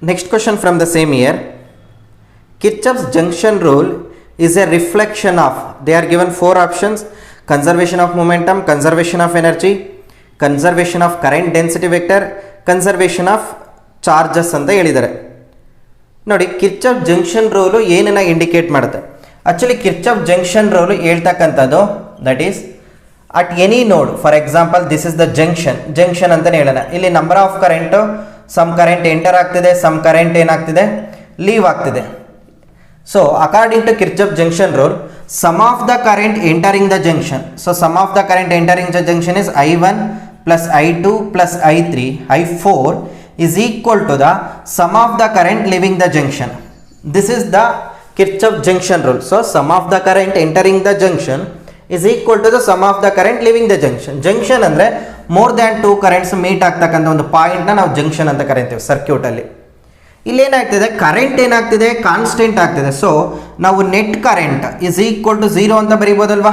Next question from the same year. Kirchhoff's junction rule is a reflection of, they are given 4 options: conservation of momentum, conservation of energy, conservation of current density vector, conservation of charges ಅಂತ ಹೇಳಿದ್ದಾರೆ. ನೋಡಿ, Kirchhoff junction rule ಏನನ್ನ indicate ಮಾಡುತ್ತೆ? Actually Kirchhoff junction rule ಹೇಳ್ತಕ್ಕಂಥದ್ದು that is at any node, for example this is the junction ಅಂತಲೇ ಹೇಳೋಣ. ಇಲ್ಲಿ number of current, some current enter ಆಗ್ತಿದೆ, ಸಮ್ ಕರೆಂಟ್ ಏನಾಗ್ತಿದೆ, ಲೀವ್ ಆಗ್ತಿದೆ. So according to Kirchhoff junction rule, sum of the current entering the junction, so sum of the current entering the junction is I1 plus I2 plus I3 I4 is equal to the sum of the current leaving the junction. This is the Kirchhoff junction rule. So sum of the current entering the junction is equal to the sum of the current leaving the junction. Junction ಅಂದ್ರೆ more than 2 currents meet ಆಗ್ತಕ್ಕಂಥ ಒಂದು point ನ ನಾವು junction ಅಂತ ಕರಿತೀವಿ circuit ಅಲ್ಲಿ. ಇಲ್ಲಿ ಏನಾಗ್ತಿದೆ, ಕರೆಂಟ್ ಏನಾಗ್ತಿದೆ, ಕಾನ್ಸ್ಟೆಂಟ್ ಆಗ್ತಿದೆ. ಸೊ ನಾವು net current is equal to 0 ಅಂತ ಬರೀಬೋದಲ್ವಾ?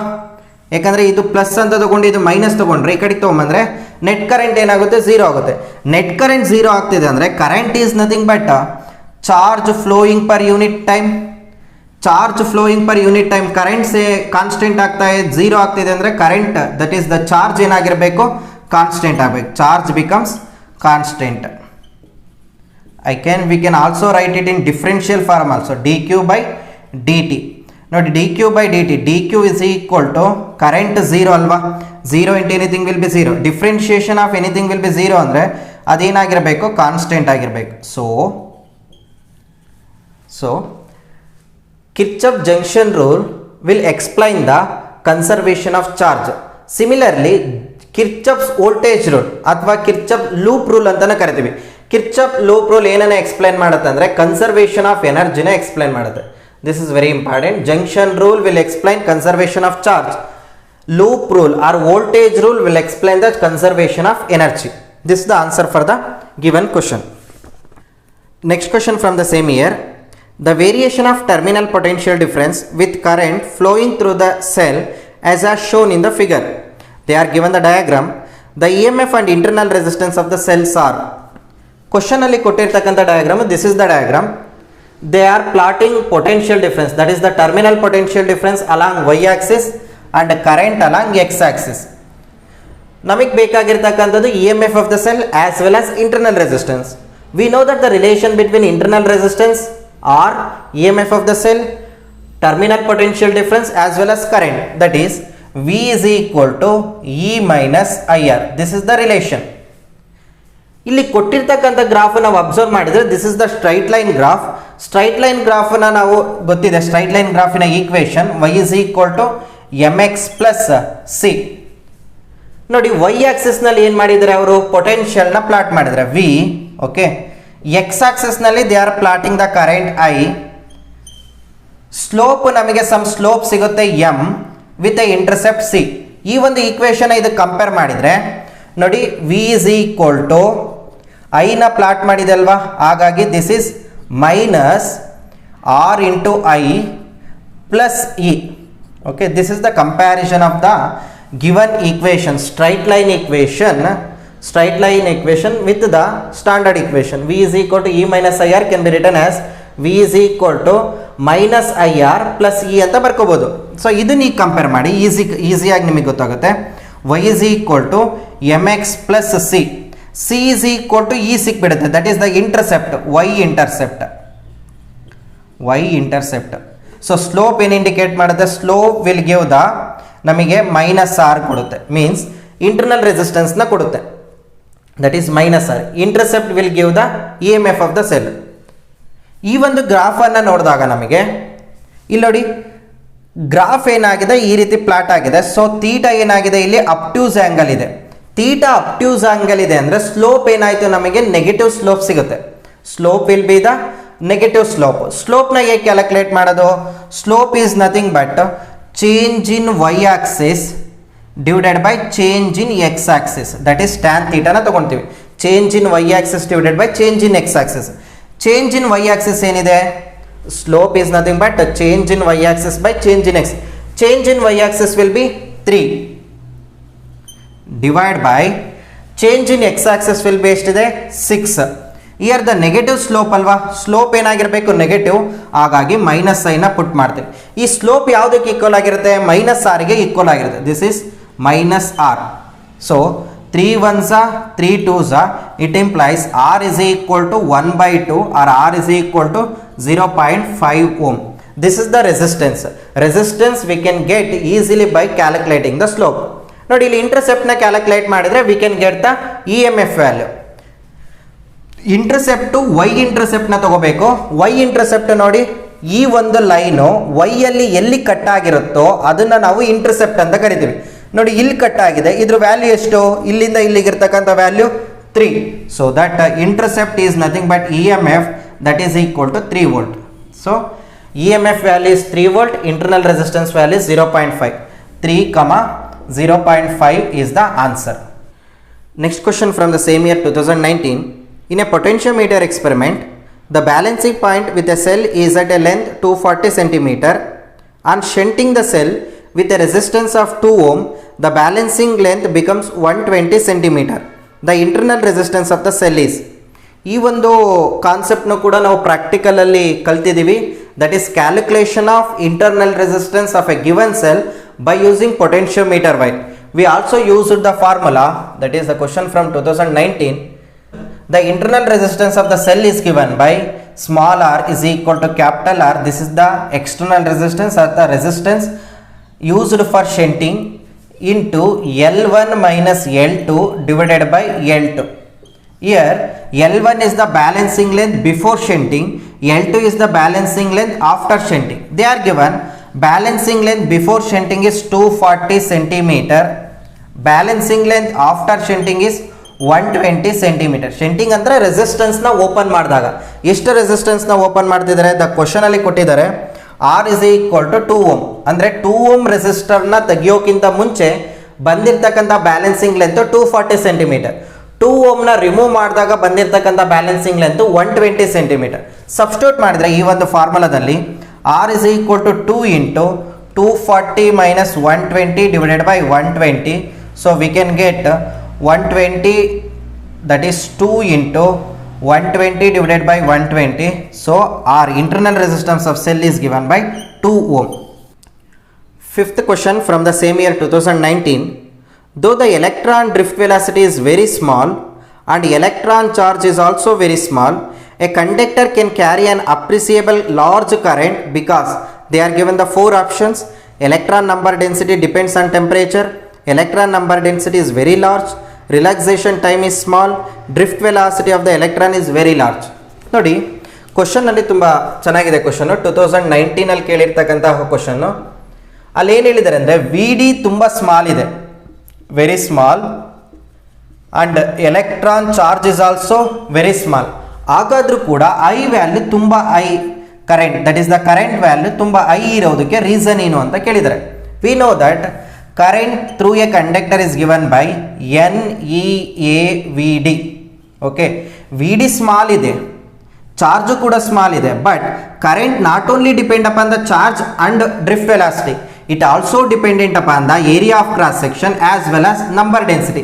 ಯಾಕಂದರೆ ಇದು ಪ್ಲಸ್ ಅಂತ ತೊಗೊಂಡು ಇದು ಮೈನಸ್ ತೊಗೊಂಡ್ರೆ ಈ ಕಡೆಗೆ ತೊಗೊಂಬಂದರೆ ನೆಟ್ ಕರೆಂಟ್ ಏನಾಗುತ್ತೆ, 0 ಆಗುತ್ತೆ. ನೆಟ್ ಕರೆಂಟ್ 0 ಆಗ್ತಿದೆ ಅಂದರೆ current is nothing but charge flowing per unit time. Charge flowing per unit time, currents constant ಆಗ್ತಾ ಇದೆ, 0 ಆಗ್ತಿದೆ ಅಂದರೆ current that is the charge ಏನಾಗಿರಬೇಕು, ಕಾನ್ಸ್ಟೆಂಟ್ ಆಗಬೇಕು. Charge becomes constant. we can also write it in differential form also, dq by dt. ನೋಡಿ, dq by dt, dq is equal to current 0 ಅಲ್ವಾ, 0 into anything will be 0, differentiation of anything will be 0 ಅಂದರೆ ಅದೇನಾಗಿರಬೇಕು, ಕಾನ್ಸ್ಟೆಂಟ್ ಆಗಿರಬೇಕು. So Kirchhoff junction rule will explain the conservation of charge. Similarly, Kirchhoff's voltage rule ಅಥವಾ Kirchhoff loop rule ಅಂತಾನೆ ಕರಿತೀವಿ. Kirchhoff loop rule ಏನನ್ನ explain ಮಾಡುತ್ತೆ ಅಂದರೆ ಕನ್ಸರ್ವೇಷನ್ ಆಫ್ ಎನರ್ಜಿನ ಎಕ್ಸ್ಪ್ಲೈನ್ ಮಾಡುತ್ತೆ. This is very important. Junction rule will explain conservation of charge. Loop rule or voltage rule will explain the conservation of energy. This the answer for the given question. Next question from the same year. The variation of terminal potential difference with current flowing through the cell as shown in the figure. They are given the diagram. The EMF and internal resistance of the cells are. Question ಅಲ್ಲಿ ಕೊಟ್ಟಿರ್ತಕ್ಕಂಥ diagram, this is the diagram. They are plotting potential difference, that is the terminal potential difference along y axis and current along x axis. ನಮಗೆ ಬೇಕಾಗಿರ್ತಕ್ಕಂಥದ್ದು EMF of the cell as well as internal resistance. We know that the relation between internal resistance or EMF of the cell, terminal potential difference as well as current, that is V is equal to E minus IR. This is the relation. ಇಲ್ಲಿ ಕೊಟ್ಟಿರ್ತಕ್ಕಂಥ graph ನಾವು observe ಮಾಡಿದ್ರೆ this is the straight line graph. Straight line ಗ್ರಾಫ್ನ ನಾವು ಗೊತ್ತಿದೆ, straight line ಗ್ರಾಫಿನ equation y is equal to mx plus c. ನೋಡಿ, y axis ನಲ್ಲಿ ಏನು ಮಾಡಿದ್ದಾರೆ ಅವರು, ಪೊಟೆನ್ಷಿಯಲ್ ನ ಪ್ಲಾಟ್ ಮಾಡಿದ್ದಾರೆ v. ಓಕೆ, ಎಕ್ಸ್ ಆಕ್ಸಿಸ್ ನಲ್ಲಿ they are plotting the current I. Slope ನಮಗೆ ಸಮ್ ಸ್ಲೋಪ್ ಸಿಗುತ್ತೆ m with a intercept C. ಈ ಒಂದು ಈಕ್ವೇಶನ್ ಇದು ಕಂಪೇರ್ ಮಾಡಿದ್ರೆ ನೋಡಿ, v is equal to I ನ ಪ್ಲಾಟ್ ಮಾಡಿದೆ ಅಲ್ವಾ, ಹಾಗಾಗಿ this is minus R into I plus E. Okay, this is the comparison of the given equation, straight line equation with the standard equation. V is equal to E minus IR can be written as V is equal to minus IR plus E ಅಂತ ಬರ್ಕೋಬಹುದು. So ಇದನ್ನ ಈಗ compare ಮಾಡಿ ಈಸಿಯಾಗಿ ನಿಮಗೆ ಗೊತ್ತಾಗುತ್ತೆ. Y is equal to mx plus c. C is equal to E ಸಿಕ್ಬಿಡುತ್ತೆ, that is the intercept, y intercept. So slope ಏನು indicate ಮಾಡುತ್ತೆ, ಸ್ಲೋಪ್ ವಿಲ್ ಗಿವ್ ದ ನಮಗೆ ಮೈನಸ್ ಆರ್ ಕೊಡುತ್ತೆ, ಮೀನ್ಸ್ ಇಂಟರ್ನಲ್ ರೆಸಿಸ್ಟೆನ್ಸ್ನ ಕೊಡುತ್ತೆ, that is minus R. Intercept will give the EMF of the cell. ಈ ಒಂದು ಗ್ರಾಫನ್ನು ನೋಡಿದಾಗ ನಮಗೆ ಇಲ್ಲಿ ನೋಡಿ, ಗ್ರಾಫ್ ಏನಾಗಿದೆ, ಈ ರೀತಿ ಪ್ಲಾಟ್ ಆಗಿದೆ. ಸೊ ತೀಟಾ ಏನಾಗಿದೆ, ಇಲ್ಲಿ ಅಪ್ಟ್ಯೂಸ್ ಆ್ಯಂಗಲ್ ಇದೆ. ತೀಟಾ ಅಪ್ಟ್ಯೂಸ್ ಆ್ಯಂಗಲ್ ಇದೆ ಅಂದರೆ ಸ್ಲೋಪ್ ಏನಾಯಿತು, ನಮಗೆ ನೆಗೆಟಿವ್ ಸ್ಲೋಪ್ ಸಿಗುತ್ತೆ. Slope will be the negative slope. ಸ್ಲೋಪ್ನ ಹೇಗೆ ಕ್ಯಾಲ್ಕುಲೇಟ್ ಮಾಡೋದು, slope is nothing but change in Y axis divided by change in X axis, that is tan ಥೀಟಾನ ತಗೊಳ್ತೀವಿ. Change in Y axis divided by change in X axis. Change in Y axis ಏನಿದೆ, slope is nothing but change in Y Axis by change in X. Change in Y axis will be 3 divide by change in X axis will be ಎಷ್ಟಿದೆ, 6. Here the negative slope ಅಲ್ವಾ, slope ಏನಾಗಿರಬೇಕು negative, ಹಾಗಾಗಿ minus ಸೈನ್ನ put ಮಾಡ್ತೀವಿ. ಈ slope ಯಾವುದಕ್ಕೆ equal ಆಗಿರುತ್ತೆ, minus ಆರ್ಗೆ ಈಕ್ವಲ್ ಆಗಿರುತ್ತೆ. This is minus R. So 3 1s 3 2s, it implies r is equal to 1/2 or r is equal to 0.5 ohm. This is the resistance. Resistance we can get easily by calculating the slope. ನೋಡಿ ಇಲ್ಲಿ ಇಂಟರ್ಸೆಪ್ಟ್ನ calculate ಮಾಡಿದರೆ we can get the EMF value. Intercept Y ಇಂಟರ್ಸೆಪ್ಟ್ನ ತಗೋಬೇಕು. Y intercept ನೋಡಿ, ಈ ಒಂದು line Y ಅಲ್ಲಿ ಎಲ್ಲಿ ಕಟ್ ಆಗಿರುತ್ತೋ ಅದನ್ನು ನಾವು ಇಂಟರ್ಸೆಪ್ಟ್ ಅಂತ ಕರಿತೀವಿ. ನೋಡಿ ಇಲ್ಲಿ ಕಟ್ ಆಗಿದೆ, ಇದ್ರ ವ್ಯಾಲ್ಯೂ ಎಷ್ಟು, ಇಲ್ಲಿಂದ ಇಲ್ಲಿಗಿರ್ತಕ್ಕಂಥ value 3. So that intercept is nothing but EMF that is equal to 3 volt. So EMF value is 3 volt, internal resistance value is 0.5. 3, 0.5 is the answer. Next question from the same year 2019. In a potentiometer experiment, the balancing point with a cell is at a length 240 cm. On shunting the cell with a resistance of 2 ohm, the balancing length becomes 120 cm. The internal resistance of the cell is. ಈ ಒಂದು ಕಾನ್ಸೆಪ್ಟ್ನು ಕೂಡ ನಾವು ಪ್ರಾಕ್ಟಿಕಲಲ್ಲಿ ಕಲ್ತಿದ್ದೀವಿ. That is calculation of internal resistance of A given cell by using potentiometer wire. We also used the formula, that is the question from 2019. The internal resistance of the cell is given by small r is equal to capital R. This is the external resistance or the resistance used for shunting into L1 minus L2 divided by L2. Here L1 is the balancing length before shunting, L2 is the balancing length after shunting. They are given balancing length before shunting is 240 cm, balancing length after shunting is 120 cm. Shunting ಅಂದರೆ ರೆಸಿಸ್ಟೆನ್ಸ್ನ open ಮಾಡಿದಾಗ ಎಷ್ಟು ರೆಸಿಸ್ಟೆನ್ಸ್ನ open ಮಾಡ್ತಿದ್ದಾರೆ, the ಕ್ವಶನಲ್ಲಿ ಕೊಟ್ಟಿದ್ದಾರೆ R is equal to 2 ohm. ಅಂದರೆ 2 ohm ರೆಸಿಸ್ಟರ್ನ ತೆಗಿಯೋಕ್ಕಿಂತ ಮುಂಚೆ ಬಂದಿರತಕ್ಕಂಥ balancing length 240 cm. 2 ohmನ remove ಮಾಡಿದಾಗ ಬಂದಿರತಕ್ಕಂಥ ಬ್ಯಾಲೆನ್ಸಿಂಗ್ ಲೆಂತ್ 120 cm. ಸಬ್ಸ್ಟಿಟ್ಯೂಟ್ ಮಾಡಿದರೆ ಈ ಒಂದು ಫಾರ್ಮುಲಾದಲ್ಲಿ R is equal to 2 into 240 minus 120 divided by 120. So we can get 120, that is 2 into 120 divided by 120. So our internal resistance of cell is given by 2 ohm. Fifth question from the same year 2019. Though the electron drift velocity is very small and electron charge is also very small, a conductor can carry an appreciable large current because they are given the 4 options. Electron number density depends on temperature, electron number density is very large, relaxation time is small, drift velocity of the electron is very large. ನೋಡಿ ಕ್ವಶನ್ನಲ್ಲಿ ತುಂಬ ಚೆನ್ನಾಗಿದೆ question. 2019 ಕೇಳಿರ್ತಕ್ಕಂತಹ question. ಅಲ್ಲಿ ಏನು ಹೇಳಿದ್ದಾರೆ ಅಂದರೆ V D ತುಂಬ small ಇದೆ, very small, and electron charge is also very small. ಹಾಗಾದರೂ ಕೂಡ ಐ ವ್ಯಾಲ್ಯೂ ತುಂಬ I current, that is the current value ತುಂಬ ಐ ಇರೋದಕ್ಕೆ ರೀಸನ್ ಏನು ಅಂತ ಕೇಳಿದ್ದಾರೆ. We know that current through a conductor is given by NEAVD. okay, VD small ಇದೆ, charge ಕೂಡ small ಇದೆ, but current not only depend upon the charge and drift velocity, it also dependent upon the area of cross section as well as number density.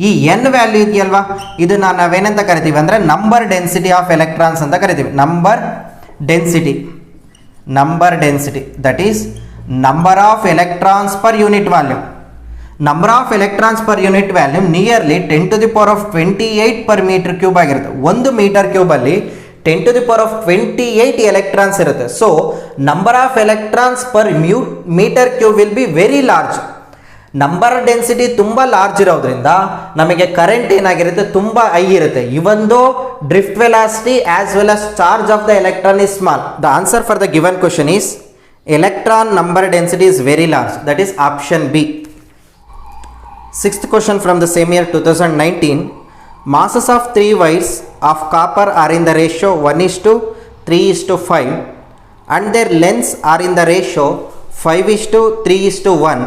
ಈ n value ಇದೆಯಲ್ವಾ, ಇದನ್ನ ನಾವೇನಂತ ಕರಿತೀವಿ ಅಂದರೆ number density of electrons ಅಂತ ಕರಿತೀವಿ. Number density that is number of electrons per unit volume. Number of electrons per unit volume nearly 10 to the power of 28 per meter cube ಆಗಿರುತ್ತೆ. 1 metre cube ಅಲ್ಲಿ 10 to the power of 28 electrons ಇರುತ್ತೆ. So number of electrons per meter cube will be very large. Number density ತುಂಬ large ಇರೋದ್ರಿಂದ ನಮಗೆ current ಏನಾಗಿರುತ್ತೆ ತುಂಬ I ಇರುತ್ತೆ. ಇವನ್ ದೋ drift velocity as well as charge of the electron is small. The answer for the given question is electron number density is very large, that is option B. Sixth question from the same year 2019. Masses of 3 wires of copper are in the ratio 1:3:5 and their lengths are in the ratio 5:3:1.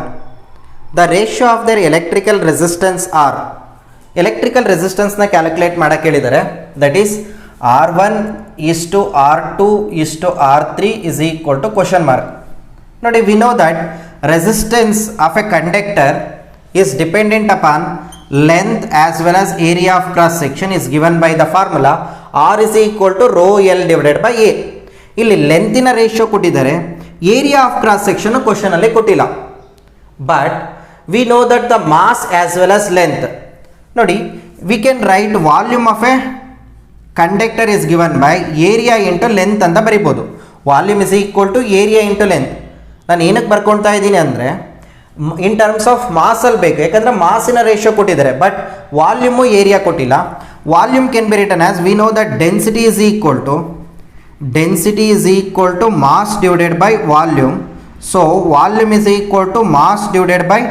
The ratio of their electrical resistance are. Electrical resistance na calculate ಮಾಡಕ್ಕೆ ಹೇಳಿದ್ದಾರೆ. That is R1:R2:R3 is equal to question mark. Now we know that resistance of a conductor is dependent upon length as well as area of cross section is given by the formula R is equal to rho L divided by A. ಇಲ್ಲಿ ಲೆಂತಿನ ratio ಕೊಟ್ಟಿದ್ದಾರೆ, area of cross section ಕ್ವಶನಲ್ಲಿ ಕೊಟ್ಟಿಲ್ಲ. But we know that the mass as well as length. ನೋಡಿ, we can write volume of a conductor is given by area into length ಅಂತ ಬರಿಬೋದು. Volume is equal to area into length. ನಾನು ಏನಕ್ಕೆ ಬರ್ಕೊಳ್ತಾ ಇದ್ದೀನಿ ಅಂದರೆ in terms of ಮಾಸಲ್ಲಿ ಬೇಕು, ಯಾಕಂದರೆ ಮಾಸಿನ ರೇಷಿಯೋ ಕೊಟ್ಟಿದ್ದಾರೆ, ಬಟ್ ವಾಲ್ಯೂಮು ಏರಿಯಾ ಕೊಟ್ಟಿಲ್ಲ. Volume can be written as we know that density is equal to mass divided by volume. So volume is equal to mass divided by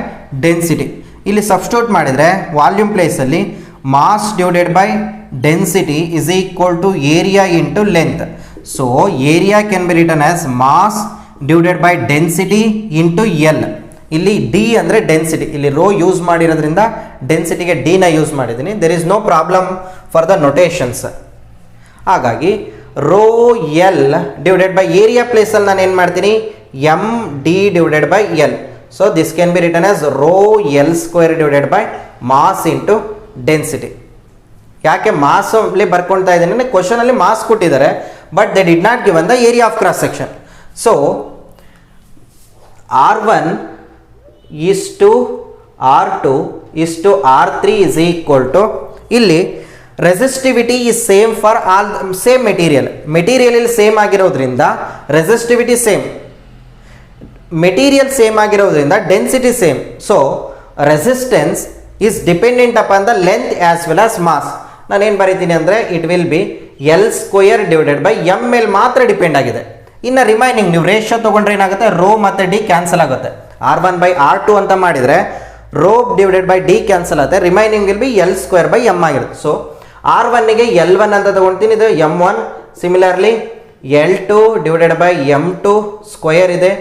density. ಇಲ್ಲಿ substitute ಮಾಡಿದರೆ volume ಪ್ಲೇಸಲ್ಲಿ mass divided by density is equal to area into length. So area can be written as mass divided by density into L. ಇಲ್ಲಿ D ಅಂದರೆ density, ಇಲ್ಲಿ rho use ಮಾಡಿರೋದ್ರಿಂದ ಡೆನ್ಸಿಟಿಗೆ ಡಿನ use ಮಾಡಿದ್ದೀನಿ. There is no problem for the notations. ಹಾಗಾಗಿ rho L divided by area ಪ್ಲೇಸಲ್ಲಿ ನಾನು ಏನು ಮಾಡ್ತೀನಿ, M D divided by L. So this can be written as rho L square divided by mass into density. ಯಾಕೆ mass ಅಲ್ಲಿ ಬರ್ಕೊಳ್ತಾ ಇದ್ದೀನಿ, ಕ್ವಶನಲ್ಲಿ ಮಾಸ್ ಕೊಟ್ಟಿದ್ದಾರೆ, but they did not given the area of cross section. So R1 is to R2 is to R3 is equal to, ಇಲ್ಲಿ resistivity is same for all same material. Material ಇಲ್ಲಿ same ಆಗಿರೋದ್ರಿಂದ resistivity same, material same ಆಗಿರೋದ್ರಿಂದ density same. So resistance is dependent upon the length as well as mass. ನಾನೇನು ಬರೀತೀನಿ ಅಂದರೆ it will be L square divided by M L ಮಾತ್ರ depend ಆಗಿದೆ. ಇನ್ನು remaining ನೀವು ರೇಷಿಯೋ ತೊಗೊಂಡ್ರೆ ಏನಾಗುತ್ತೆ, ರೋ ಮತ್ತು ಡಿ ಕ್ಯಾನ್ಸಲ್ ಆಗುತ್ತೆ. R1 ಬೈ R2 ಅಂತ ಮಾಡಿದರೆ rho divided by D cancel ಆಗುತ್ತೆ, remaining will be L square by M ಆಗಿರುತ್ತೆ. ಸೊ R1ಗೆ L1 ಅಂತ ತೊಗೊಳ್ತೀನಿ, ಇದು M1. Similarly L2 divided by M2 square ಇದೆ,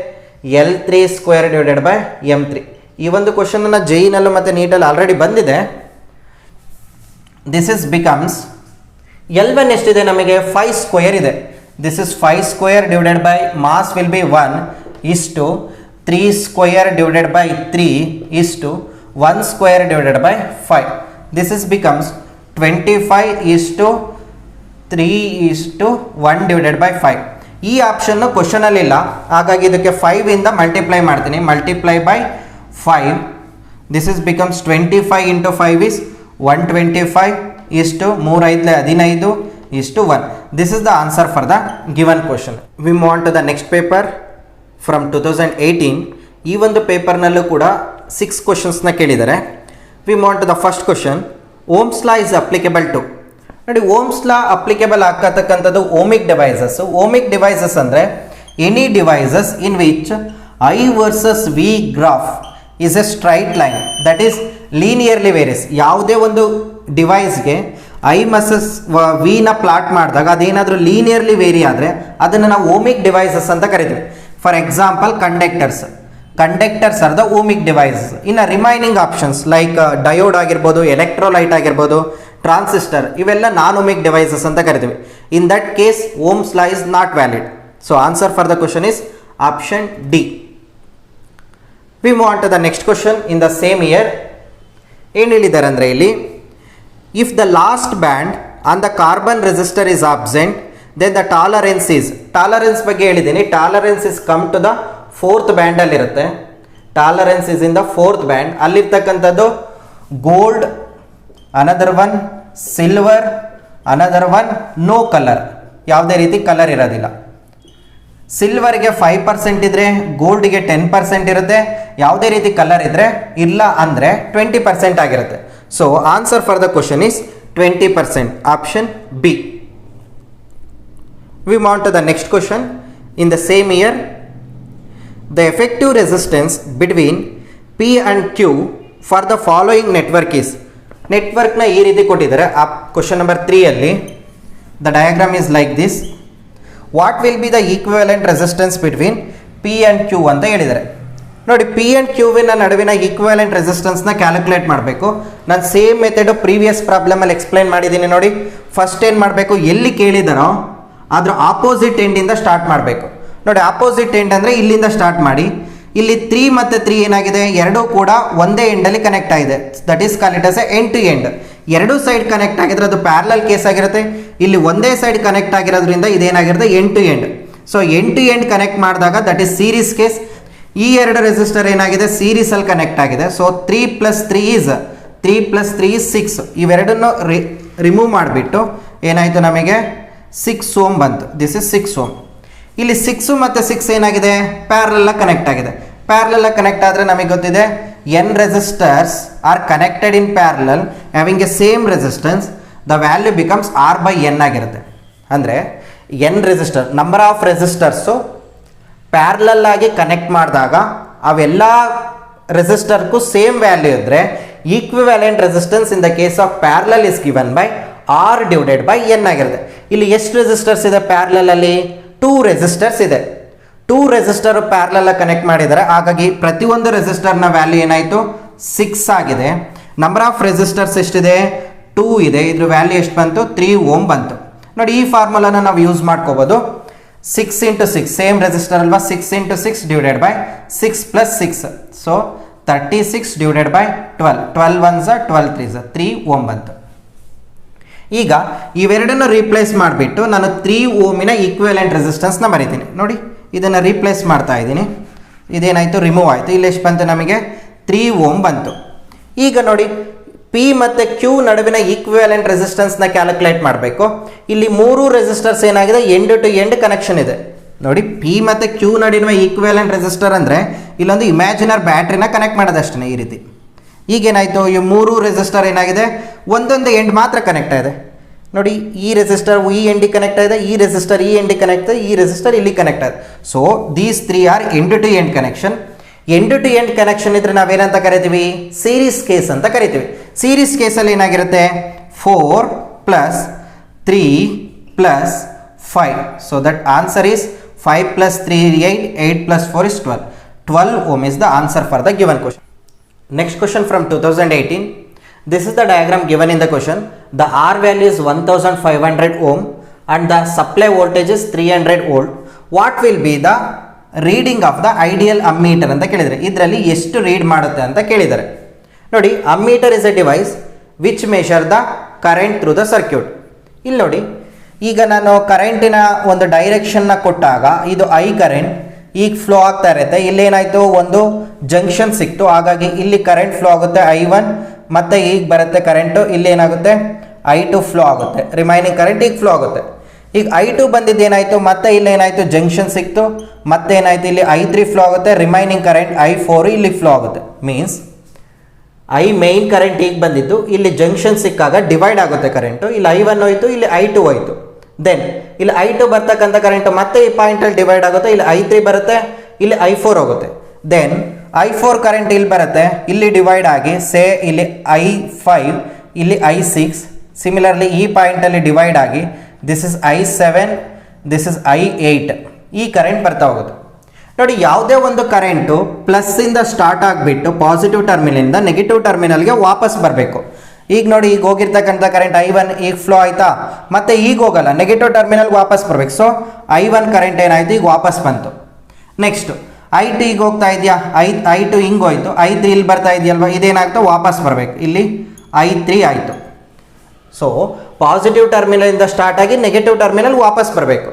L3 square divided by M3. ಈ ಒಂದು ಕ್ವಶನನ್ನು ಜೈನಲ್ಲೂ ಮತ್ತು ನೀಟಲ್ಲಿ ಆಲ್ರೆಡಿ ಬಂದಿದೆ. ದಿಸ್ ಇಸ್ ಬಿಕಮ್ಸ್ L1 ಎಷ್ಟಿದೆ ನಮಗೆ 5 ಸ್ಕ್ವೇರ್ ಇದೆ. This is 5 square divided by mass will be 1 is to 3 square divided by 3 is to 1 square divided by 5. This is becomes 25 is to 3 is to 1 divided by 5. ಈ option ಕ್ವಶನಲ್ಲಿ ಇಲ್ಲ, ಹಾಗಾಗಿ ಇದಕ್ಕೆ 5 ಇಂದ multiply ಮಾಡ್ತೀನಿ. Multiply by 5. This is becomes 25 into 5 is 125 is to 3 5 15 is to 1. This is the answer for the given question. We move on to the next paper from 2018. ಈ ಒಂದು ಪೇಪರ್ನಲ್ಲೂ ಕೂಡ 6 ಕ್ವಶನ್ಸ್ನ ಕೇಳಿದ್ದಾರೆ. We move on to the first question. Ohm's law is applicable to. ನೋಡಿ, Ohm's law applicable ಆಗತಕ್ಕಂಥದ್ದು ohmic devices. Ohmic devices ಅಂದರೆ any devices in which I versus V graph is a straight line that is linearly varies. ಯಾವುದೇ ಒಂದು ಡಿವೈಸ್ಗೆ I ಮಸಸ್ ವಿನ plot ಮಾಡಿದಾಗ ಅದೇನಾದರೂ linearly very ಆದರೆ ಅದನ್ನು ನಾವು ಓಮಿಕ್ ಡಿವೈಸಸ್ ಅಂತ ಕರಿತೀವಿ. For example conductors are the ohmic devices. ಇನ್ನು ರಿಮೈನಿಂಗ್ ಆಪ್ಷನ್ಸ್ ಲೈಕ್ ಡಯೋಡ್ ಆಗಿರ್ಬೋದು, ಎಲೆಕ್ಟ್ರೋಲೈಟ್ ಆಗಿರ್ಬೋದು, ಟ್ರಾನ್ಸಿಸ್ಟರ್, ಇವೆಲ್ಲ ನಾನ್ ಓಮಿಕ್ ಡಿವೈಸಸ್ ಅಂತ ಕರಿತೀವಿ. In that case Ohm's law is not valid. So answer for the question is option D. We move on to the next question in the same year. ಏನು ಹೇಳಿದ್ದಾರೆ ಅಂದರೆ ಇಲ್ಲಿ, if the last band on the carbon resistor is absent then the tolerance is, tolerance ಬಗ್ಗೆ ಹೇಳಿದ್ದೀನಿ, tolerance is come to the 4th band ಅಲ್ಲಿರುತ್ತೆ. tolerance is in the 4th band. ಅಲ್ಲಿರ್ತಕ್ಕಂಥದ್ದು gold, another one silver, another one no color, ಯಾವುದೇ ರೀತಿ colour ಇರೋದಿಲ್ಲ. ಸಿಲ್ವರ್ಗೆ 5% ಇದ್ರೆ ಗೋಲ್ಡ್ಗೆ 10% ಇರುತ್ತೆ, ಯಾವುದೇ ರೀತಿ ಕಲರ್ ಇದ್ರೆ ಇಲ್ಲ ಅಂದರೆ 20% ಆಗಿರುತ್ತೆ. So answer for the question is 20%, option B. We move on to the next question in the same year. The effective resistance between P and Q for the following network is. ನೆಟ್ವರ್ಕ್ನ ಈ ರೀತಿ ಕೊಟ್ಟಿದ್ದಾರೆ. Question number 3 ಅಲ್ಲಿ the diagram is like this. What will be the equivalent resistance between P and Q ಅಂತ ಹೇಳಿದ್ದಾರೆ. ನೋಡಿ, P and ಕ್ಯೂವಿನ ನಡುವಿನ equivalent ರೆಸಿಸ್ಟೆನ್ಸ್ನ calculate ಮಾಡಬೇಕು. ನಾನು ಸೇಮ್ ಮೆಥಡು ಪ್ರೀವಿಯಸ್ ಪ್ರಾಬ್ಲಮಲ್ಲಿ ಎಕ್ಸ್ಪ್ಲೈನ್ ಮಾಡಿದ್ದೀನಿ. ನೋಡಿ, ಫಸ್ಟ್ ಏನು ಮಾಡಬೇಕು, ಎಲ್ಲಿ ಕೇಳಿದಾರೋ ಅದರ ಆಪೋಸಿಟ್ ಎಂಡಿಂದ ಸ್ಟಾರ್ಟ್ ಮಾಡಬೇಕು. ನೋಡಿ, ಆಪೋಸಿಟ್ ಎಂಡ್ ಅಂದರೆ ಇಲ್ಲಿಂದ ಸ್ಟಾರ್ಟ್ ಮಾಡಿ. ಇಲ್ಲಿ 3 ಮತ್ತು 3 ಏನಾಗಿದೆ, ಎರಡೂ ಕೂಡ ಒಂದೇ ಎಂಡಲ್ಲಿ ಕನೆಕ್ಟ್ ಆಗಿದೆ. That is call it as a end to end. ಎರಡು ಸೈಡ್ ಕನೆಕ್ಟ್ ಆಗಿದ್ರೆ ಅದು ಪ್ಯಾರಲಲ್ ಕೇಸ್ ಆಗಿರುತ್ತೆ. ಇಲ್ಲಿ ಒಂದೇ ಸೈಡ್ ಕನೆಕ್ಟ್ ಆಗಿರೋದ್ರಿಂದ ಇದೇನಾಗಿರುತ್ತೆ end to end. So end to end connect ಮಾಡಿದಾಗ ದಟ್ ಈಸ್ ಸೀರೀಸ್ ಕೇಸ್. ಈ ಎರಡು ರೆಸಿಸ್ಟರ್ ಏನಾಗಿದೆ ಸೀರೀಸಲ್ಲಿ ಕನೆಕ್ಟ್ ಆಗಿದೆ. So 3 + 3 is 3 + 3 is 6. ಇವೆರಡನ್ನು ರಿಮೂವ್ ಮಾಡಿಬಿಟ್ಟು ಏನಾಯಿತು ನಮಗೆ 6 ಓಮ್ ಬಂತು. This is 6 ohm. ಇಲ್ಲಿ 6 ಮತ್ತು 6 ಏನಾಗಿದೆ ಪ್ಯಾರಲಲ್ ಕನೆಕ್ಟ್ ಆಗಿದೆ. ಪ್ಯಾರಲಲ್ ಕನೆಕ್ಟ್ ಆದರೆ ನಮಗೆ ಗೊತ್ತಿದೆ n resistors are connected in parallel having a same resistance, the value becomes R/n ಆಗಿರುತ್ತೆ. ಅಂದರೆ n resistor number of resistors parallel ಆಗಿ ಕನೆಕ್ಟ್ ಮಾಡಿದಾಗ ಅವೆಲ್ಲ ರೆಸಿಸ್ಟರ್ಗೂ ಸೇಮ್ ವ್ಯಾಲ್ಯೂ ಇದ್ದರೆ equivalent resistance in the case of parallel is given by R/n ಆಗಿರುತ್ತೆ. ಇಲ್ಲಿ ಎಷ್ಟು ರೆಸಿಸ್ಟರ್ಸ್ ಇದೆ ಪ್ಯಾರಲಲ್ಲಿ? 2 ರೆಸಿಸ್ಟರ್ಸ್ ಇದೆ. 2 ರೆಸಿಸ್ಟರ್ ಪ್ಯಾರಲಲ್ ಕನೆಕ್ಟ್ ಮಾಡಿದ್ದಾರೆ. ಹಾಗಾಗಿ ಪ್ರತಿಯೊಂದು ರೆಸಿಸ್ಟರ್ನ ವ್ಯಾಲ್ಯೂ ಏನಾಯಿತು 6 ಆಗಿದೆ. ನಂಬರ್ ಆಫ್ ರೆಸಿಸ್ಟರ್ಸ್ ಎಷ್ಟಿದೆ 2 ಇದೆ. ಇದ್ರ ವ್ಯಾಲ್ಯೂ ಎಷ್ಟು ಬಂತು 3 ಓಮ್ ಬಂತು. ನೋಡಿ ಈ ಫಾರ್ಮುಲಾನ ನಾವು ಯೂಸ್ ಮಾಡ್ಕೋಬೋದು. 6 × 6 ಸೇಮ್ ರೆಸಿಸ್ಟರ್ ಅಲ್ವಾ, 6 × 6 ಡಿವೈಡೆಡ್ ಬೈ 6 + 6. ಸೊ 36 divided by 12. 12 1s 12 3s 3 ohm ಬಂತು. ಈಗ ಇವೆರಡನ್ನು ರೀಪ್ಲೇಸ್ ಮಾಡಿಬಿಟ್ಟು ನಾನು 3 ಓಮಿನ ಈಕ್ವಿವೆಲೆಂಟ್ ರೆಸಿಸ್ಟೆನ್ಸ್ನ ಬರೀತೀನಿ. ನೋಡಿ ಇದನ್ನು ರೀಪ್ಲೇಸ್ ಮಾಡ್ತಾ ಇದ್ದೀನಿ. ಇದೇನಾಯಿತು ರಿಮೂವ್ ಆಯಿತು. ಇಲ್ಲಿ ಎಷ್ಟು ಬಂತು ನಮಗೆ 3 ಓಮ್ ಬಂತು. ಈಗ ನೋಡಿ ಪಿ ಮತ್ತು ಕ್ಯೂ ನಡುವಿನ ಈಕ್ವಿವೆಲೆಂಟ್ ರೆಸಿಸ್ಟೆನ್ಸ್ನ ಕ್ಯಾಲ್ಕುಲೇಟ್ ಮಾಡಬೇಕು. ಇಲ್ಲಿ 3 ರೆಸಿಸ್ಟರ್ಸ್ ಏನಾಗಿದೆ ಎಂಡ್ ಟು ಎಂಡ್ ಕನೆಕ್ಷನ್ ಇದೆ. ನೋಡಿ ಪಿ ಮತ್ತು ಕ್ಯೂ ನಡುವಿನ ಈಕ್ವಿವೆಲೆಂಟ್ ರೆಸಿಸ್ಟರ್ ಅಂದರೆ ಇಲ್ಲೊಂದು ಇಮ್ಯಾಜಿನರ್ ಬ್ಯಾಟ್ರಿನ ಕನೆಕ್ಟ್ ಮಾಡೋದಷ್ಟೇ ಈ ರೀತಿ. ಈಗೇನಾಯಿತು ಈ 3 ರೆಸಿಸ್ಟರ್ ಏನಾಗಿದೆ ಒಂದೊಂದು ಎಂಡ್ ಮಾತ್ರ ಕನೆಕ್ಟ್ ಆಗಿದೆ. ನೋಡಿ ಈ ರೆಸಿಸ್ಟರ್ ಈ ಎಂಡಿಗೆ ಕನೆಕ್ಟ್ ಆಗಿದೆ, ಈ ರೆಸಿಸ್ಟರ್ ಈ ಎಂಡಿಗೆ ಕನೆಕ್ಟ್ ಆಗಿದೆ, ಈ ರೆಸಿಸ್ಟರ್ ಇಲ್ಲಿ ಕನೆಕ್ಟ್ ಆಗಿದೆ. So these 3 are end to end connection. End to end connection ಇದ್ರೆ ನಾವೇನಂತ ಕರಿತೀವಿ ಸೀರೀಸ್ ಕೇಸ್ ಅಂತ ಕರಿತೀವಿ. ಸೀರೀಸ್ ಕೇಸಲ್ಲಿ ಏನಾಗಿರುತ್ತೆ 4 + 3 + 5. So that answer is 5 + 3 8, 8 + 4 is 12. 12 ohm is the answer for the given question. Next question from 2018. This is the diagram given in the question. The R value is 1500 ohm and the supply voltage is 300 volt. What will be the reading of the ideal ammeter ಅಂತ ಕೇಳಿದರೆ ಇದರಲ್ಲಿ ಎಷ್ಟು read ಮಾಡುತ್ತೆ ಅಂತ ಕೇಳಿದ್ದಾರೆ. ನೋಡಿ ammeter is A device which measure the current through the circuit. ಇಲ್ಲಿ ನೋಡಿ ಈಗ ನಾನು ಕರೆಂಟಿನ ಒಂದು ಡೈರೆಕ್ಷನ್ನ ಕೊಟ್ಟಾಗ ಇದು ಐ ಕರೆಂಟ್ ಈಗ ಫ್ಲೋ ಆಗ್ತಾ ಇರುತ್ತೆ. ಇಲ್ಲೇನಾಯಿತು ಒಂದು ಜಂಕ್ಷನ್ ಸಿಕ್ತು, ಹಾಗಾಗಿ ಇಲ್ಲಿ ಕರೆಂಟ್ ಫ್ಲೋ ಆಗುತ್ತೆ I1 ಮತ್ತು ಈಗ ಬರುತ್ತೆ ಕರೆಂಟು, ಇಲ್ಲೇನಾಗುತ್ತೆ I2 ಫ್ಲೋ ಆಗುತ್ತೆ. ರಿಮೈನಿಂಗ್ ಕರೆಂಟ್ ಈಗ ಫ್ಲೋ ಆಗುತ್ತೆ. ಈಗ I2 ಬಂದಿದ್ದೇನಾಯಿತು ಮತ್ತೆ ಇಲ್ಲೇನಾಯಿತು ಜಂಕ್ಷನ್ ಸಿಕ್ತು, ಮತ್ತೇನಾಯಿತು ಇಲ್ಲಿ I3 ಫ್ಲೋ ಆಗುತ್ತೆ, ರಿಮೈನಿಂಗ್ ಕರೆಂಟ್ I4 ಇಲ್ಲಿ ಫ್ಲೋ ಆಗುತ್ತೆ. ಮೀನ್ಸ್ ಐ ಮೇನ್ ಕರೆಂಟ್ ಈಗ ಬಂದಿದ್ದು ಇಲ್ಲಿ ಜಂಕ್ಷನ್ ಸಿಕ್ಕಾಗ ಡಿವೈಡ್ ಆಗುತ್ತೆ ಕರೆಂಟು. ಇಲ್ಲಿ I1 ಹೋಯಿತು, ಇಲ್ಲಿ I2 ಹೋಯಿತು. ದೆನ್ ಇಲ್ಲಿ I2 ಬರ್ತಕ್ಕಂಥ ಕರೆಂಟು ಮತ್ತೆ ಈ ಪಾಯಿಂಟಲ್ಲಿ ಡಿವೈಡ್ ಆಗುತ್ತೆ, ಇಲ್ಲಿ I3 ಬರುತ್ತೆ, ಇಲ್ಲಿ I4 ಹೋಗುತ್ತೆ. ದೆನ್ I4 ಕರೆಂಟ್ ಇಲ್ಲಿ ಬರುತ್ತೆ, ಇಲ್ಲಿ ಡಿವೈಡ್ ಆಗಿ ಇಲ್ಲಿ I5, ಇಲ್ಲಿ I6, ಸಿಮಿಲರ್ಲಿ ಈ ಪಾಯಿಂಟಲ್ಲಿ ಡಿವೈಡ್ ಆಗಿ this is I7, this is I8. ಈ ಕರೆಂಟ್ ಬರ್ತಾ ಹೋಗುತ್ತೆ. ನೋಡಿ ಯಾವುದೇ ಒಂದು ಕರೆಂಟು ಪ್ಲಸ್ಸಿಂದ ಸ್ಟಾರ್ಟ್ ಆಗಿಬಿಟ್ಟು ಪಾಸಿಟಿವ್ ಟರ್ಮಿನಲಿಂದ ನೆಗೆಟಿವ್ ಟರ್ಮಿನಲ್ಗೆ ವಾಪಸ್ ಬರಬೇಕು. ಈಗ ನೋಡಿ ಈಗ ಹೋಗಿರ್ತಕ್ಕಂಥ ಕರೆಂಟ್ I1 ಈಗ ಫ್ಲೋ ಆಯಿತಾ, ಮತ್ತೆ ಈಗ ಹೋಗಲ್ಲ, ನೆಗೆಟಿವ್ ಟರ್ಮಿನಲ್ಗೆ ವಾಪಸ್ ಬರಬೇಕು. ಸೊ I1 ಕರೆಂಟ್ ಏನಾಯಿತು ಈಗ ವಾಪಸ್ ಬಂತು. ನೆಕ್ಸ್ಟು I2 ಈಗ ಹೋಗ್ತಾ ಇದೆಯಾ, I2 ಹಿಂಗೆ ಹೋಯ್ತು, I3 ಇಲ್ಲಿ ಬರ್ತಾ ಇದೆಯಲ್ವ, ಇದೇನಾಗ್ತೋ ವಾಪಸ್ ಬರಬೇಕು, ಇಲ್ಲಿ I3 ಆಯಿತು. ಸೊ ಪಾಸಿಟಿವ್ ಟರ್ಮಿನಲಿಂದ ಸ್ಟಾರ್ಟ್ ಆಗಿ ನೆಗೆಟಿವ್ ಟರ್ಮಿನಲ್ ವಾಪಸ್ ಬರಬೇಕು.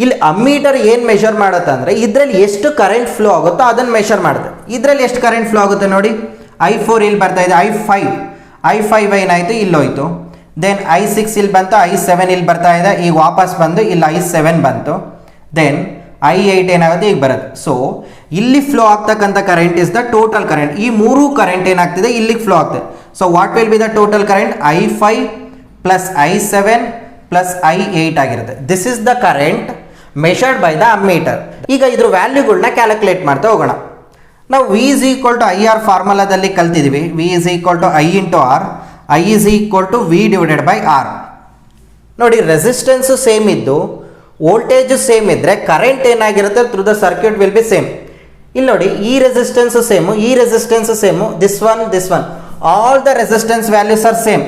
ಇಲ್ಲಿ ಅಮ್ಮೀಟರ್ ಏನು ಮೆಷರ್ ಮಾಡುತ್ತೆ ಅಂದರೆ ಇದರಲ್ಲಿ ಎಷ್ಟು ಕರೆಂಟ್ ಫ್ಲೋ ಆಗುತ್ತೋ ಅದನ್ನು ಮೆಷರ್ ಮಾಡುತ್ತೆ. ಇದರಲ್ಲಿ ಎಷ್ಟು ಕರೆಂಟ್ ಫ್ಲೋ ಆಗುತ್ತೆ ನೋಡಿ, I4 ಇಲ್ಲಿ ಬರ್ತಾ ಇದೆ, I5 ಏನಾಯಿತು ಇಲ್ಲಿ ಹೋಯಿತು. ದೆನ್ I6 ಇಲ್ಲಿ ಬಂತು, I7 ಇಲ್ಲಿ ಬರ್ತಾ ಇದೆ, ಈಗ ವಾಪಸ್ ಬಂದು ಇಲ್ಲಿ I7 ಬಂತು. ದೆನ್ I8 ಏನಾಗುತ್ತೆ ಈಗ ಬರುತ್ತೆ. ಸೊ ಇಲ್ಲಿ ಫ್ಲೋ ಆಗ್ತಕ್ಕಂಥ current is the total current. ಈ ಮೂರು ಕರೆಂಟ್ ಏನಾಗ್ತಿದೆ ಇಲ್ಲಿಗೆ ಫ್ಲೋ ಆಗ್ತದೆ. So what will be the total current I5 + I7 + I8 ಆಗಿರುತ್ತೆ. This is the current measured by the ammeter. ಈಗ ಇದ್ರ ವ್ಯಾಲ್ಯೂಗಳನ್ನ ಕ್ಯಾಲ್ಕುಲೇಟ್ ಮಾಡ್ತಾ ಹೋಗೋಣ. ನಾವು V is equal to IR ಫಾರ್ಮುಲಾದಲ್ಲಿ ಕಲ್ತಿದ್ವಿ. V is equal to I into R, I is equal to V divided by R. ನೋಡಿ resistance same ಇದ್ದು voltage same ಇದ್ದರೆ current ಏನಾಗಿರುತ್ತೆ through the circuit will be same. ಇಲ್ಲಿ ನೋಡಿ ಈ resistance same, ಈ resistance same, this one all the resistance values are same.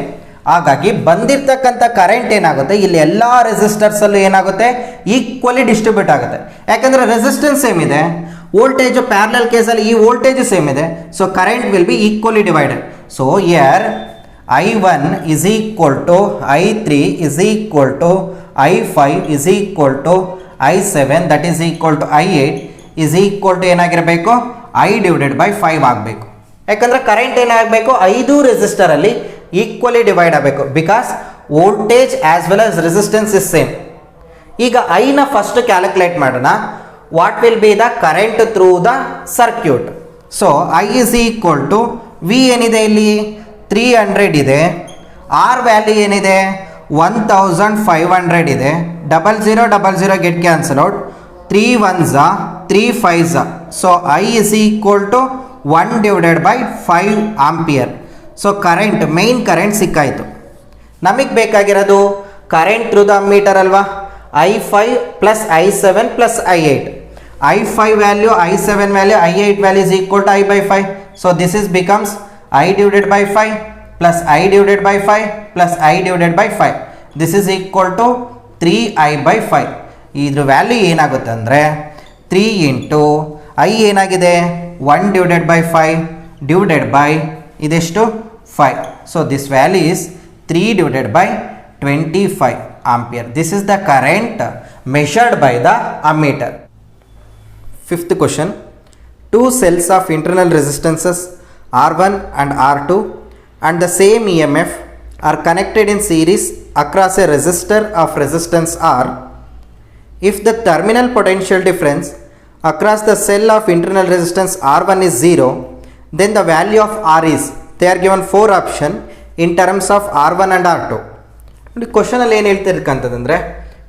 ಹಾಗಾಗಿ ಬಂದಿರತಕ್ಕಂಥ ಕರೆಂಟ್ ಏನಾಗುತ್ತೆ ಇಲ್ಲಿ ಎಲ್ಲ ರೆಸಿಸ್ಟರ್ಸಲ್ಲೂ ಏನಾಗುತ್ತೆ ಈಕ್ವಲಿ ಡಿಸ್ಟ್ರಿಬ್ಯೂಟ್ ಆಗುತ್ತೆ. ಯಾಕಂದರೆ ರೆಸಿಸ್ಟೆನ್ಸ್ ಸೇಮ್ ಇದೆ, ವೋಲ್ಟೇಜು ಪ್ಯಾರಲಲ್ ಕೇಸಲ್ಲಿ ಈ ವೋಲ್ಟೇಜು ಸೇಮ್ ಇದೆ. So current will be equally divided. So here I1 is equal to I3 is equal to I5 is equal to I7 that is equal to I8 is equal to ಏನಾಗಿರಬೇಕು I divided by 5 ಆಗಬೇಕು. ಯಾಕಂದರೆ current ಏನಾಗಬೇಕು 5 ರೆಸಿಸ್ಟರಲ್ಲಿ equally divide ಆಗಬೇಕು because voltage as well as resistance is same. ಈಗ ಐನ first calculate ಮಾಡೋಣ. What will be the current through the circuit. So I is equal to V ಏನಿದೆ ಇಲ್ಲಿ 300 ಇದೆ, ಆರ್ ವ್ಯಾಲ್ಯೂ ಏನಿದೆ 1500 ಇದೆ, 0000 get cancel out, 3 1s 3 5s. So I is equal to 1 divided by 5 ampere. So current main current ಸಿಕ್ಕಾಯಿತು. ನಮಗೆ ಬೇಕಾಗಿರೋದು current through the ammeter ಅಲ್ವಾ, I5 plus I7 plus I8. I5 value, I7 value, I8 value is equal to I by 5. So this is becomes I divided by 5 plus I divided by 5 plus I divided by 5. This is equal to 3I by 5. ಇದ್ರ value ಏನಾಗುತ್ತೆ ಅಂದರೆ 3 into I ಏನಾಗಿದೆ 1 divided by 5 divided by ಇದೆಷ್ಟು 5. So this value is 3 divided by 25 ampere. This is the current measured by the ammeter. Fifth question. Two cells of internal resistances R1 and R2 and the same EMF are connected in series across a resistor of resistance R. If the terminal potential difference across the cell of internal resistance R1 is 0, then the value of R is, they are given 4 options in terms of R1 and R2. ನೋಡಿ ಕ್ವಶನಲ್ಲಿ ಏನು ಹೇಳ್ತಿರ್ಕಂತದಂದರೆ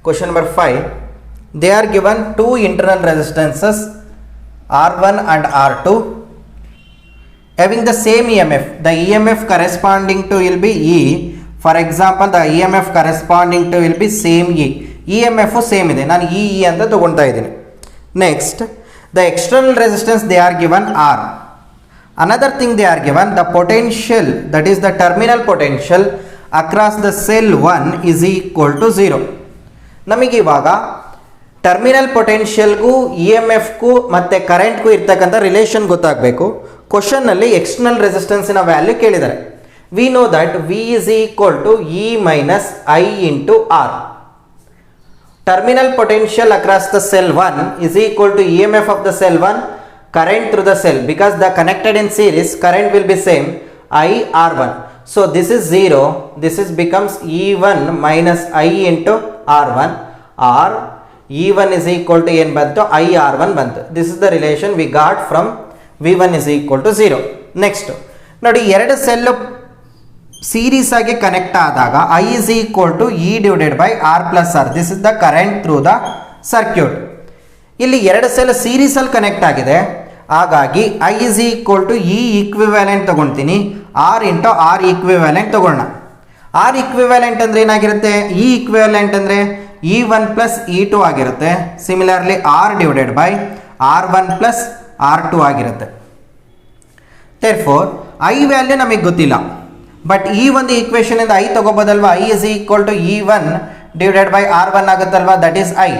question number 5, they are given 2 internal resistances R1 and R2 having the same EMF. The EMF corresponding to will be E. For example, the EMF corresponding to will be same E. EMF same ಇದೆ, ನಾನು E ಅಂತ ತಗೊಳ್ತಾ ಇದ್ದೀನಿ. Next the external resistance they are given R. Another thing they are given the potential, that is the terminal potential across the cell 1 is equal to 0. ನಮಗೆ ಇವಾಗ terminal ಪೊಟೆನ್ಷಿಯಲ್ಗೂ E M ಎಫ್ಗೂ ಮತ್ತು ಕರೆಂಟ್ಗೂ ಇರ್ತಕ್ಕಂಥ ರಿಲೇಷನ್ ಗೊತ್ತಾಗಬೇಕು. ಕ್ವಶನ್ನಲ್ಲಿ ಎಕ್ಸ್ಟರ್ನಲ್ ರೆಸಿಸ್ಟೆನ್ಸಿನ ವ್ಯಾಲ್ಯೂ ಕೇಳಿದ್ದಾರೆ. We know that V is equal to E minus I into R. Terminal potential across the cell 1 is equal to EMF of the cell 1, current through the cell, because the connected in series current will be same I R1. So this is 0, this is becomes E1 minus I into R1, or E1 is equal to n bantu I R1 bantu. This is the relation we got from V1 is equal to 0. Next ನೋಡಿ ಎರಡು cell series ಆಗಿ connect ಆದಾಗ I is equal to E divided by R plus R. This is the current through the circuit. ಇಲ್ಲಿ ಎರಡು cell ಸೀರೀಸಲ್ಲಿ connect ಆಗಿದೆ, ಹಾಗಾಗಿ I is equal to E equivalent ತಗೊಳ್ತೀನಿ, R into R equivalent ತಗೊಳ್ಳೋಣ. R equivalent ಅಂದರೆ ಏನಾಗಿರುತ್ತೆ, E equivalent ಅಂದರೆ E1 plus E2 ಆಗಿರುತ್ತೆ. Similarly R divided by R1 plus R2 ಆಗಿರುತ್ತೆ. ದೇರ್ಫೋರ್ I ವ್ಯಾಲ್ಯೂ ನಮಗೆ ಗೊತ್ತಿಲ್ಲ, ಬಟ್ ಈ ಒಂದು ಈಕ್ವೇಷನಿಂದ I ತಗೋಬೋದಲ್ವಾ. I is equal to E1 divided by R1 ಆಗುತ್ತಲ್ವಾ, ದಟ್ ಈಸ್ I.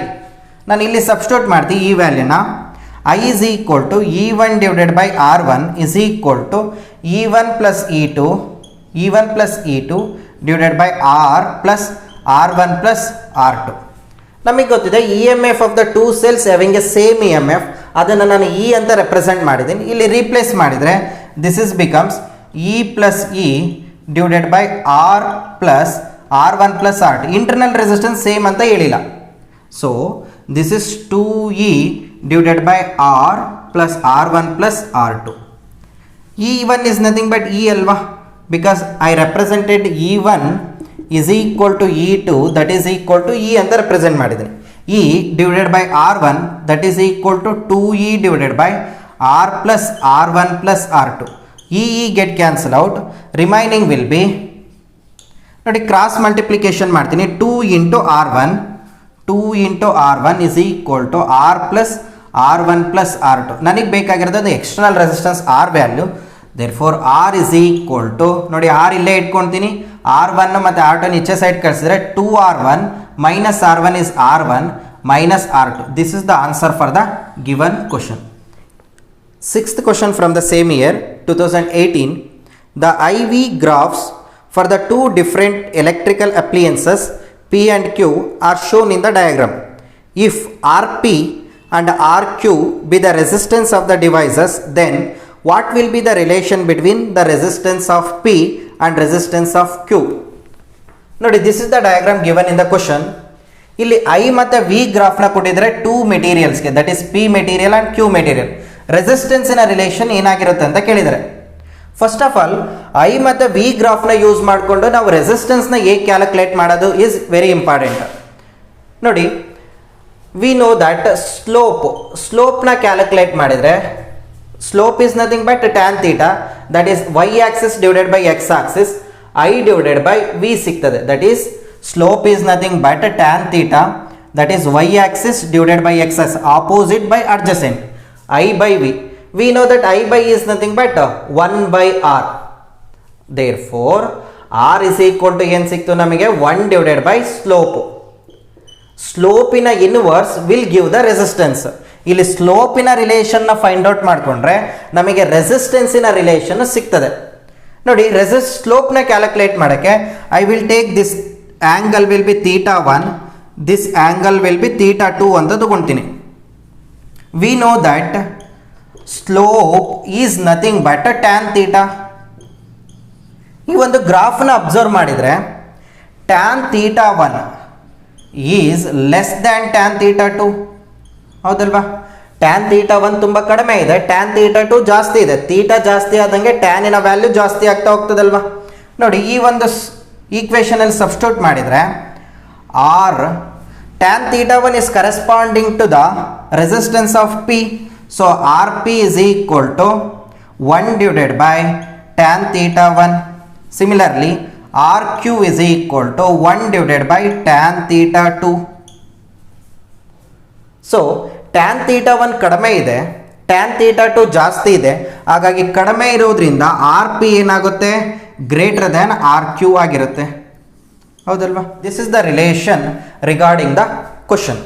ನಾನು ಇಲ್ಲಿ ಸಬ್ಸ್ಟಿಟ್ಯೂಟ್ ಮಾಡ್ತೀನಿ ಈ ವ್ಯಾಲ್ಯೂನ. I is equal to E1 divided by R1 is equal to E1 plus E2 divided by R plus R1 plus R2. ನಮಗೆ ಗೊತ್ತಿದೆ E M F of the two cells having a same E M F, ಅದನ್ನು ನಾನು E ಅಂತ represent ಮಾಡಿದ್ದೀನಿ. ಇಲ್ಲಿ replace ಮಾಡಿದರೆ this is becomes E plus E divided by R plus R1 plus R2. Internal resistance same ಅಂತ ಹೇಳಿಲ್ಲ. So this is 2E divided by R plus R1 plus R2. E1 is nothing but E alva, because I represented E1 is equal to E2, that is equal to E ಅಂತ represent ಮಾಡಿದ್ದೀನಿ. E divided by R1 that is equal to 2E divided by R plus R1 plus R2. E get cancel out, remaining will be, ನೋಡಿ cross multiplication ಮಾಡ್ತೀನಿ, 2 into R1 is equal to R plus R1 plus R2. ನನಗೆ ಬೇಕಾಗಿರೋದು external resistance R value. Therefore R is equal to, ನೋಡಿ R ಇಲ್ಲೇ ಇಟ್ಕೊಳ್ತೀನಿ, R1 ಮತ್ತು R2 ಈಚೆ side ಕಳಿಸಿದ್ರೆ 2R1 minus R1 is R1 minus R2. This is the answer for the given question. Sixth question from the same year 2018. The IV graphs for the two different electrical appliances P and Q are shown in the diagram. If Rp and Rq be the resistance of the devices, then what will be the relation between the resistance of P and resistance of Q? ನೋಡಿ, this is the diagram given in the question. ಇಲ್ಲಿ I ಮತ್ತು V ಗ್ರಾಫ್ನ ಕೊಟ್ಟಿದ್ರೆ two ಮೆಟೀರಿಯಲ್ಸ್ಗೆ, that is P material and Q material, ರೆಸಿಸ್ಟೆನ್ಸಿನ relation ಏನಾಗಿರುತ್ತೆ ಅಂತ ಕೇಳಿದರೆ, ಫಸ್ಟ್ ಆಫ್ ಆಲ್ ಐ ಮತ್ತು ವಿ ಗ್ರಾಫ್ನ ಯೂಸ್ ಮಾಡಿಕೊಂಡು ನಾವು ರೆಸಿಸ್ಟೆನ್ಸ್ನ ಹೇಗೆ ಕ್ಯಾಲ್ಕುಲೇಟ್ ಮಾಡೋದು ಈಸ್ ವೆರಿ ಇಂಪಾರ್ಟೆಂಟ್. ನೋಡಿ, ವಿ ನೋ ದ್ಯಾಟ್ ಸ್ಲೋಪ್ನ ಕ್ಯಾಲ್ಕುಲೇಟ್ ಮಾಡಿದರೆ slope is nothing but tan theta, that is Y axis divided by X axis, I divided by V ಸಿಗ್ತದೆ. That is slope is nothing but tan theta, that is Y axis divided by X axis, opposite by adjacent, I by V. We know that I by is nothing but 1 by R. Therefore, R is equal to ಏನು ಸಿಕ್ತು ನಮಗೆ 1 divided by slope. ಸ್ಲೋಪಿನ inverse will give the resistance. ಇಲ್ಲಿ ಸ್ಲೋಪಿನ ರಿಲೇಷನ್ನ find out ಮಾಡಿಕೊಂಡ್ರೆ ನಮಗೆ ರೆಸಿಸ್ಟೆನ್ಸಿನ relation ಸಿಗ್ತದೆ. ನೋಡಿ, ಸ್ಲೋಪ್ನ ಕ್ಯಾಲ್ಕುಲೇಟ್ ಮಾಡೋಕ್ಕೆ I will take this angle will be θ1, this angle will be θ2 ಅಂತ ತಗೊಳ್ತೀನಿ. We know that slope is nothing but a tan theta. ಈ ಒಂದು ಗ್ರಾಫ್ನ ಅಬ್ಸರ್ವ್ ಮಾಡಿದರೆ tan θ1 is less than tan θ2, ಹೌದಲ್ವಾ? tan θ1 ತುಂಬ ಕಡಿಮೆ ಇದೆ, tan θ2 ಜಾಸ್ತಿ ಇದೆ. ಥೀಟಾ ಜಾಸ್ತಿ ಆದಂಗೆ ಟ್ಯಾನಿನ ವ್ಯಾಲ್ಯೂ ಜಾಸ್ತಿ ಆಗ್ತಾ ಹೋಗ್ತದಲ್ವಾ? ನೋಡಿ, ಈ ಒಂದು ಈಕ್ವೇಷನಲ್ಲಿ ಸಬ್ಸ್ಟಿಟ್ಯೂಟ್ ಮಾಡಿದರೆ R tan θ1 is corresponding to the resistance of P. So Rp is equal to 1 divided by tan θ1. Similarly, Rq is equal to 1 divided by tan θ2. So tan θ1 ಕಡಿಮೆ ಇದೆ, tan θ2 ಜಾಸ್ತಿ ಇದೆ. ಹಾಗಾಗಿ ಕಡಿಮೆ ಇರೋದ್ರಿಂದ Rp ಏನಾಗುತ್ತೆ? ಗ್ರೇಟರ್ ದ್ಯಾನ್ Rq ಆಗಿರುತ್ತೆ, ಹೌದಲ್ವಾ? This is the relation regarding the question.